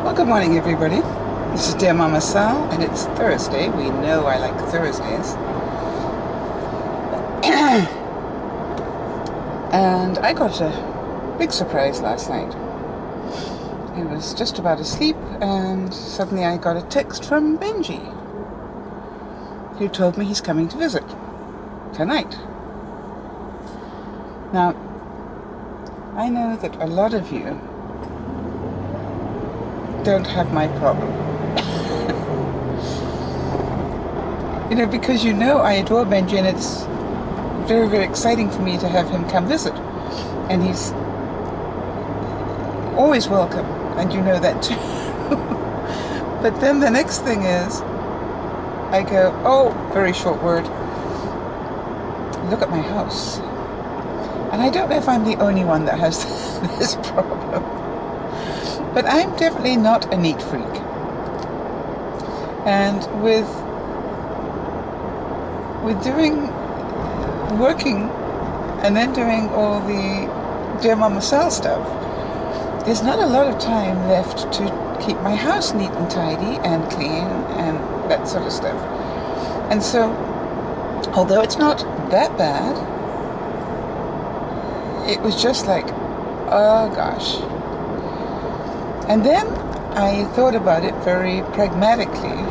Well, good morning, everybody. This is DearMamaSal, and it's Thursday. We know I like Thursdays. And I got a big surprise last night. I was just about asleep, and suddenly I got a text from Benji, who told me he's coming to visit tonight. Now, I know that a lot of you don't have my problem. Because I adore Benji, and it's very, very exciting for me to have him come visit. And he's always welcome, and you know that too. But then the next thing is, I go, oh, very short word, look at my house. And I don't know if I'm the only one that has this problem. But I'm definitely not a neat freak. And with working and then doing all the DearMamaSal stuff, there's not a lot of time left to keep my house neat and tidy and clean and that sort of stuff. And so, although it's not that bad, it was just like, oh gosh. And then I thought about it very pragmatically,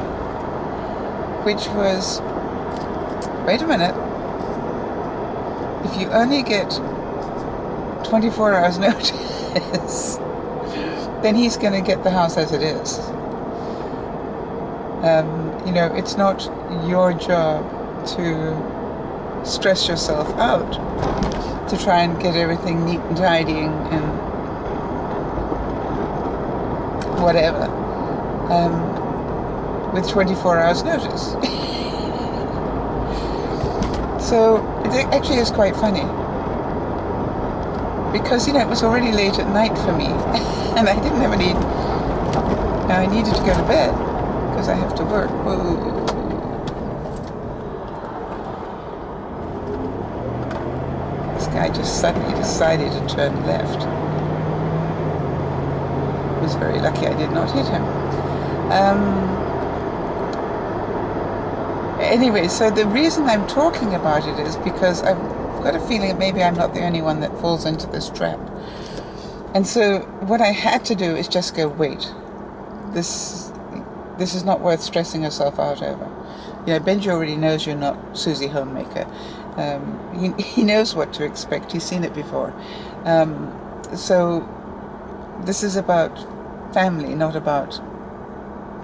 which was, wait a minute, if you only get 24 hours notice, then he's going to get the house as it is. It's not your job to stress yourself out to try and get everything neat and tidy and whatever, with 24 hours notice. So it actually is quite funny, because it was already late at night for me, and I didn't have any. Now I needed to go to bed because I have to work. Whoa. This guy just suddenly decided to turn left. I was very lucky I did not hit him. Anyway, so the reason I'm talking about it is because I've got a feeling that maybe I'm not the only one that falls into this trap. And so what I had to do is just go, wait, this is not worth stressing yourself out over. Benji already knows you're not Susie Homemaker. He knows what to expect. He's seen it before. So this is about family, not about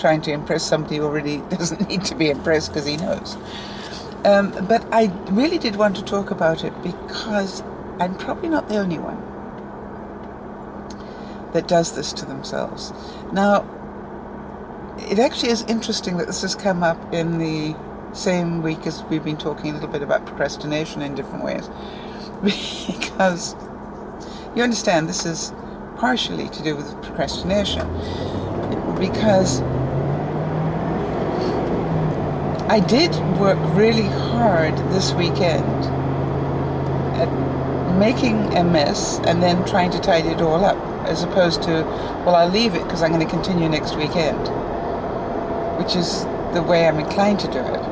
trying to impress somebody who already doesn't need to be impressed because he knows. But I really did want to talk about it because I'm probably not the only one that does this to themselves. Now, it actually is interesting that this has come up in the same week as we've been talking a little bit about procrastination in different ways. Because you understand this is partially to do with procrastination. Because I did work really hard this weekend at making a mess and then trying to tidy it all up, as opposed to, well, I'll leave it because I'm going to continue next weekend, which is the way I'm inclined to do it.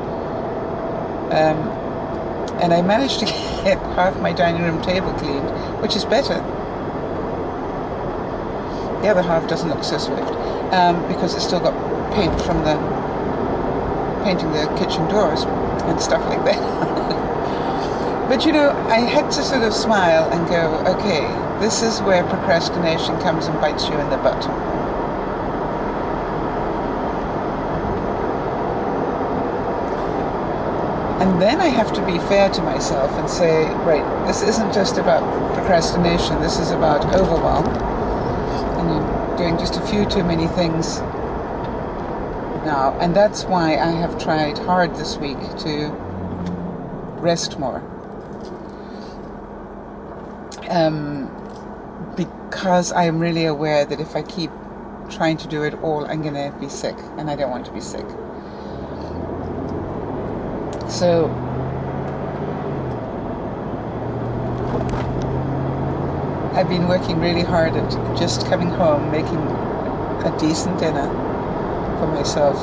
And I managed to get half my dining room table cleaned, which is better. The other half doesn't look so swift, because it's still got paint from painting the kitchen doors and stuff like that. But I had to sort of smile and go, okay, this is where procrastination comes and bites you in the butt. And then I have to be fair to myself and say, right, this isn't just about procrastination, this is about overwhelm. And you're doing just a few too many things now. And that's why I have tried hard this week to rest more. Because I'm really aware that if I keep trying to do it all, I'm going to be sick, and I don't want to be sick. So I've been working really hard at just coming home, making a decent dinner for myself,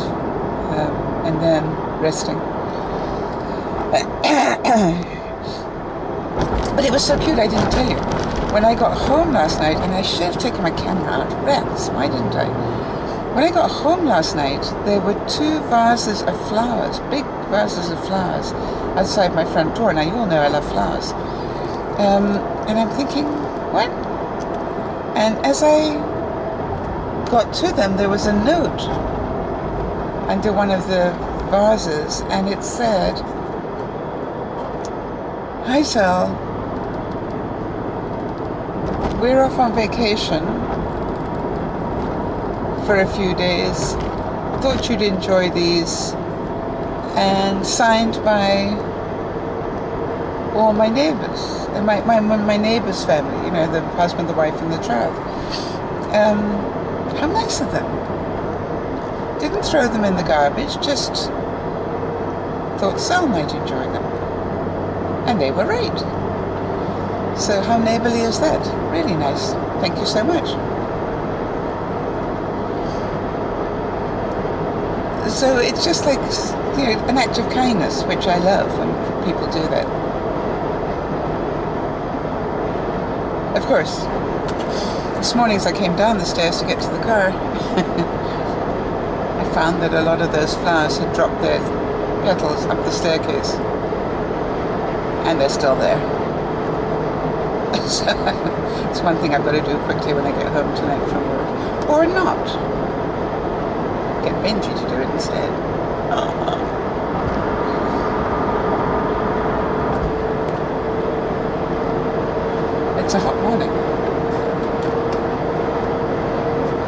and then resting. But it was so cute, I didn't tell you. When I got home last night, and I should have taken my camera out, rats, why didn't I? When I got home last night, there were 2 vases of flowers, big vases of flowers, outside my front door. Now, you all know I love flowers. And I'm thinking, what? And as I got to them, there was a note under one of the vases, and it said, "Hi, Sal. We're off on vacation for a few days. Thought you'd enjoy these." And signed by all my neighbors, and my neighbors' family, you know, the husband, the wife, and the child. How nice of them. Didn't throw them in the garbage, just thought Sal might enjoy them. And they were right. So how neighborly is that? Really nice. Thank you so much. So it's just like, you know, an act of kindness, which I love when people do that. Of course, this morning as I came down the stairs to get to the car, I found that a lot of those flowers had dropped their petals up the staircase. And they're still there. So it's one thing I've got to do quickly when I get home tonight from work. Or not. Get Benji to do it instead. It's a hot morning.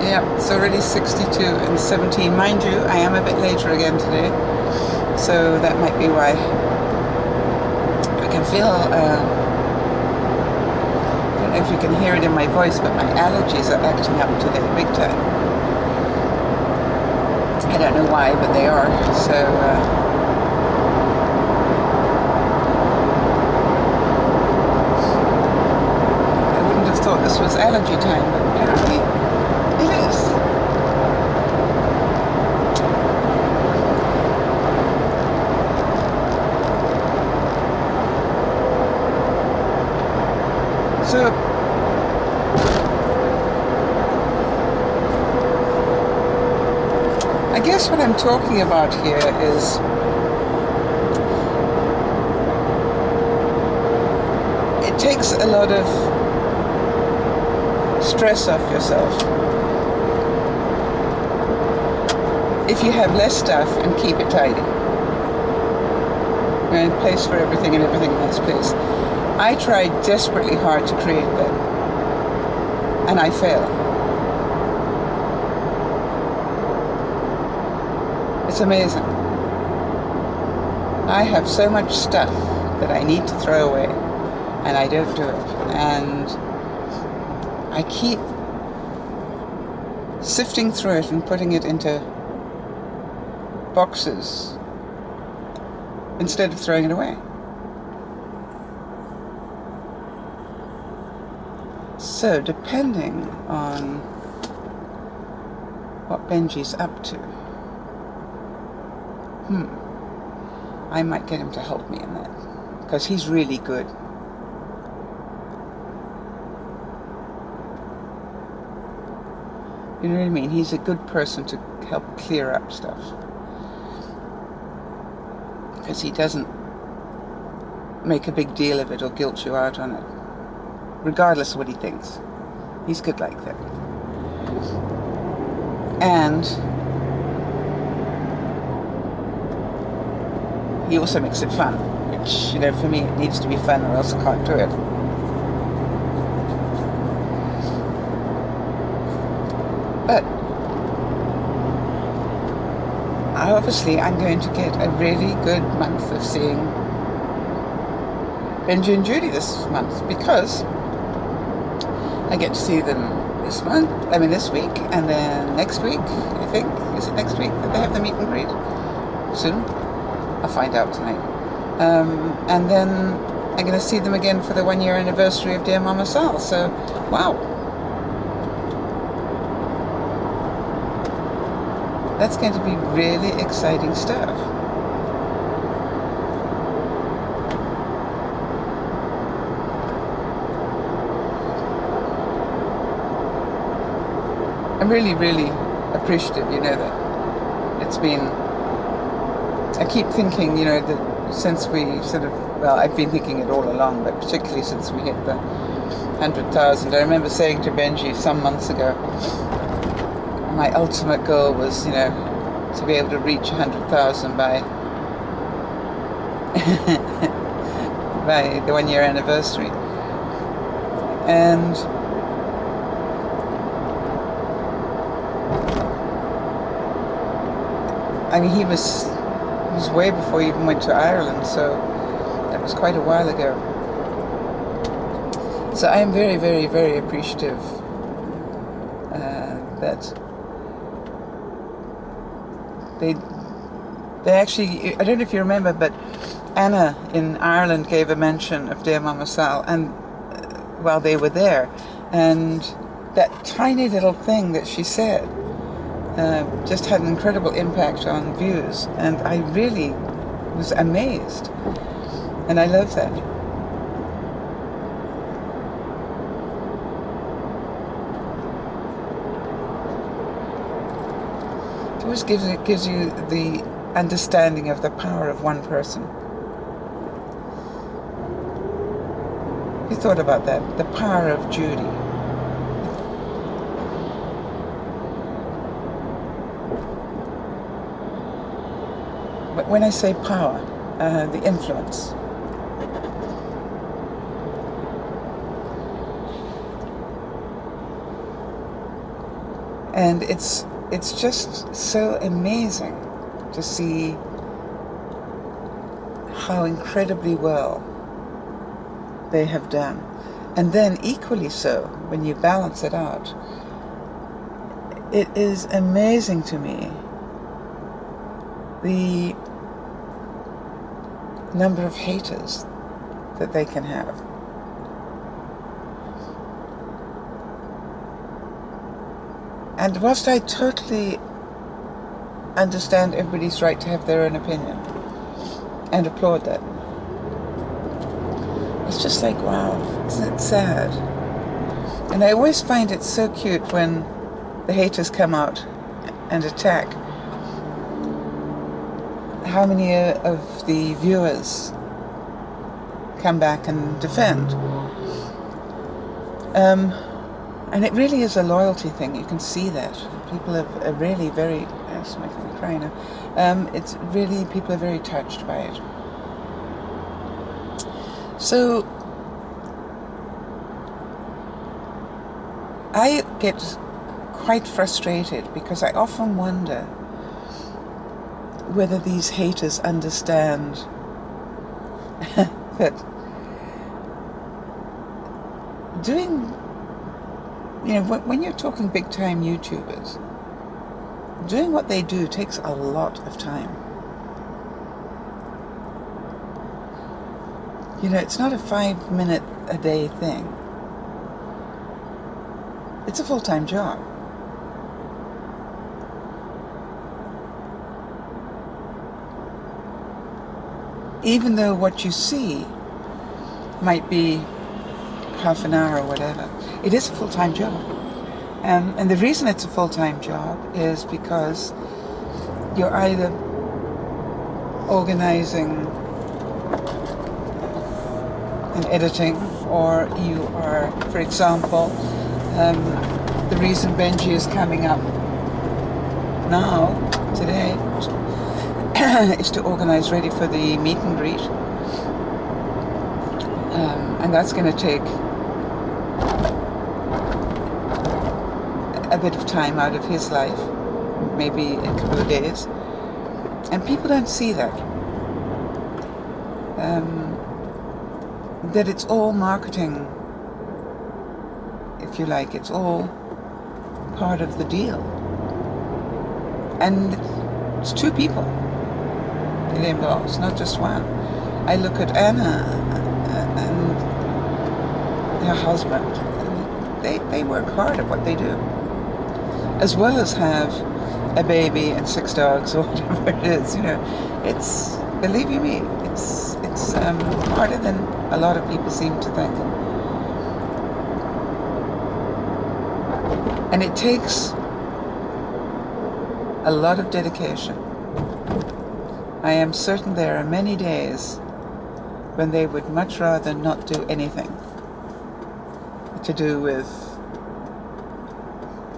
Yeah, it's already 62 and 17. Mind you, I am a bit later again today, so that might be why. I can feel, I don't know if you can hear it in my voice, but my allergies are acting up today, big time. I don't know why, but they are, so I wouldn't have thought this was allergy time, but apparently it is. So I guess what I'm talking about here is it takes a lot of stress off yourself if you have less stuff and keep it tidy. And place for everything and everything in its place. I tried desperately hard to create that, and I failed. It's amazing. I have so much stuff that I need to throw away, and I don't do it. And I keep sifting through it and putting it into boxes instead of throwing it away. So, depending on what Benji's up to, I might get him to help me in that, because he's really good. You know what I mean? He's a good person to help clear up stuff, because he doesn't make a big deal of it or guilt you out on it, regardless of what he thinks. He's good like that. And he also makes it fun, which, you know, for me it needs to be fun or else I can't do it. But obviously I'm going to get a really good month of seeing Benji and Judy this month, because I get to see them this week, and then next week, I think, is it next week that they have the meet and greet? Soon? I'll find out tonight. And then I'm going to see them again for the 1-year anniversary of Dear Mama Sal. So, wow. That's going to be really exciting stuff. I'm really, really appreciative, that it's been, I keep thinking, that since we well, I've been thinking it all along, but particularly since we hit the 100,000. I remember saying to Benji some months ago, my ultimate goal was, to be able to reach 100,000 by by the 1 year anniversary. And I mean, he was way before he even went to Ireland, so that was quite a while ago. So I am very, very, very appreciative that they actually, I don't know if you remember, but Anna in Ireland gave a mention of DearMamaSal, and while they were there, and that tiny little thing that she said just had an incredible impact on views, and I really was amazed, and I love that. It always gives you the understanding of the power of one person. You thought about that, the power of Judy. But when I say power, the influence. And it's just so amazing to see how incredibly well they have done. And then equally so, when you balance it out, it is amazing to me the number of haters that they can have. And whilst I totally understand everybody's right to have their own opinion and applaud that, it's just like, wow, isn't it sad? And I always find it so cute when the haters come out and attack. How many of the viewers come back and defend? And it really is a loyalty thing. You can see that. People are really very, it's making me cry now. It's really, people are very touched by it. So, I get quite frustrated because I often wonder whether these haters understand that doing, when you're talking big time YouTubers, doing what they do takes a lot of time. It's not a 5-minute a day thing. It's a full-time job. Even though what you see might be half an hour or whatever, it is a full-time job. And the reason it's a full-time job is because you're either organizing and editing, or you are, for example, the reason Benji is coming up now, today, is to organize ready for the meet and greet. And that's going to take a bit of time out of his life, maybe a couple of days. And people don't see that. That it's all marketing, if you like. It's all part of the deal. And it's two people it involves, not just one. I look at Anna and her husband. They work hard at what they do, as well as have a baby and 6 dogs or whatever it is, you know, it's, believe you me, it's harder than a lot of people seem to think. And it takes a lot of dedication. I am certain there are many days when they would much rather not do anything to do with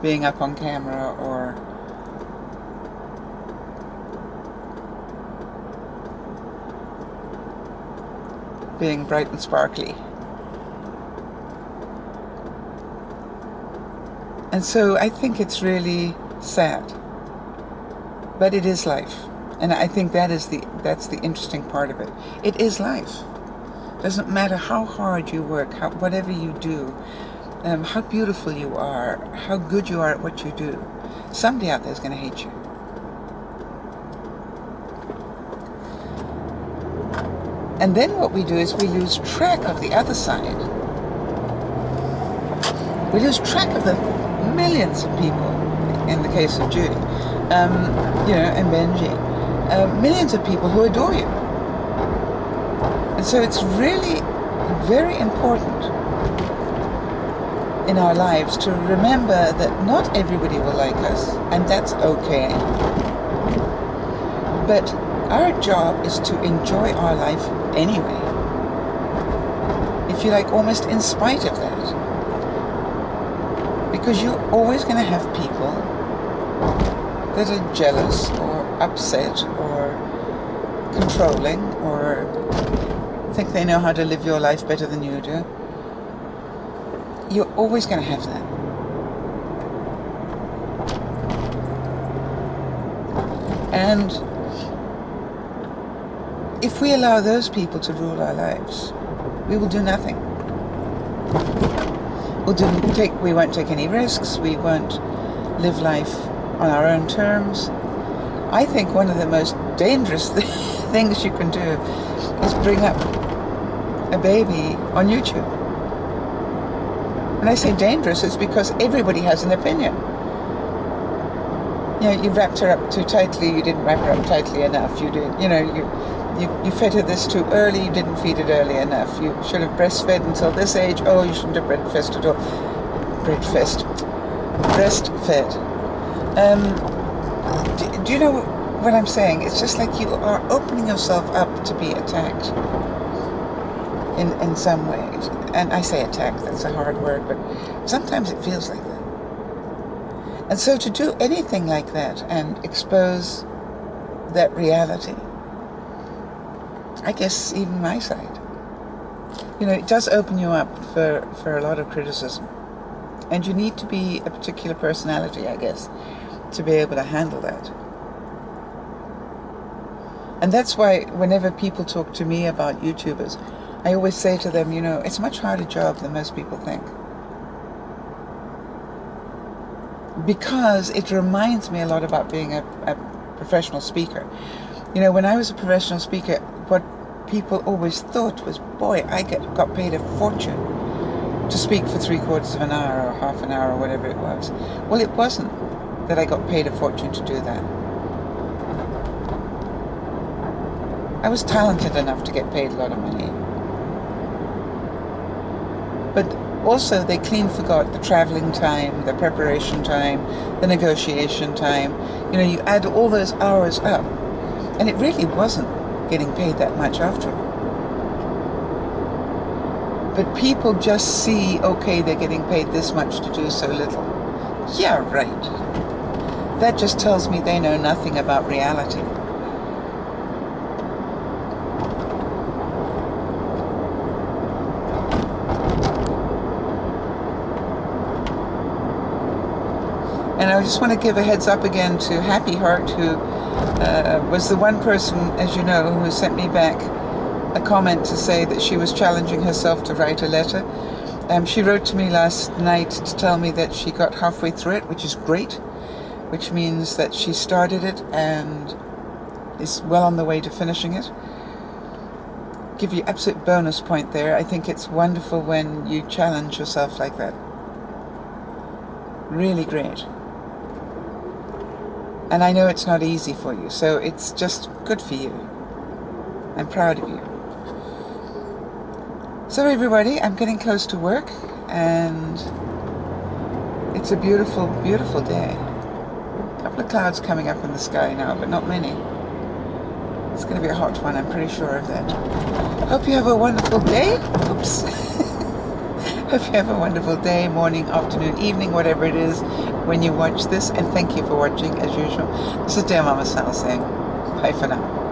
being up on camera or being bright and sparkly. And so I think it's really sad, but it is life. And I think that's the interesting part of it. It is life. Doesn't matter how hard you work, whatever you do, how beautiful you are, how good you are at what you do. Somebody out there is going to hate you. And then what we do is we lose track of the other side. We lose track of the millions of people, in the case of Judy, you know, and Benji, millions of people who adore you. And so it's really very important in our lives to remember that not everybody will like us, and that's okay. But our job is to enjoy our life anyway. If you like, almost in spite of that. Because you're always going to have people that are jealous or upset or controlling or think they know how to live your life better than you do. You're always going to have that. And if we allow those people to rule our lives, we will do nothing. We won't take any risks. We won't live life on our own terms. I think one of the most dangerous things you can do is bring up a baby on YouTube. When I say dangerous, it's because everybody has an opinion. You know, you wrapped her up too tightly, you didn't wrap her up tightly enough, you did, you know, you fed her this too early, you didn't feed it early enough, you should have breastfed until this age, oh, you shouldn't have breastfed. Do you know what I'm saying? It's just like you are opening yourself up to be attacked in some ways. And I say attack, that's a hard word, but sometimes it feels like that. And so to do anything like that and expose that reality, I guess even my side, you know, it does open you up for a lot of criticism. And you need to be a particular personality, I guess, to be able to handle that. And that's why whenever people talk to me about YouTubers, I always say to them, you know, it's a much harder job than most people think. Because it reminds me a lot about being a professional speaker. You know, when I was a professional speaker, what people always thought was, boy, I got paid a fortune to speak for 3/4 of an hour or half an hour or whatever it was. Well, it wasn't that I got paid a fortune to do that. I was talented enough to get paid a lot of money. But also they clean forgot the traveling time, the preparation time, the negotiation time. You know, you add all those hours up, and it really wasn't getting paid that much after all. But people just see, okay, they're getting paid this much to do so little. Yeah, right. That just tells me they know nothing about reality. And I just want to give a heads up again to Happy Heart, who was the one person, as you know, who sent me back a comment to say that she was challenging herself to write a letter. She wrote to me last night to tell me that she got halfway through it, which is great, which means that she started it and is well on the way to finishing it. Give you absolute bonus point there. I think it's wonderful when you challenge yourself like that. Really great. And I know it's not easy for you, so it's just good for you. I'm proud of you. So everybody, I'm getting close to work, and it's a beautiful, beautiful day. A couple of clouds coming up in the sky now, but not many. It's going to be a hot one, I'm pretty sure of that. Hope you have a wonderful day. Oops. Hope you have a wonderful day, morning, afternoon, evening, whatever it is when you watch this. And thank you for watching, as usual. This is DearMamaSal saying bye for now.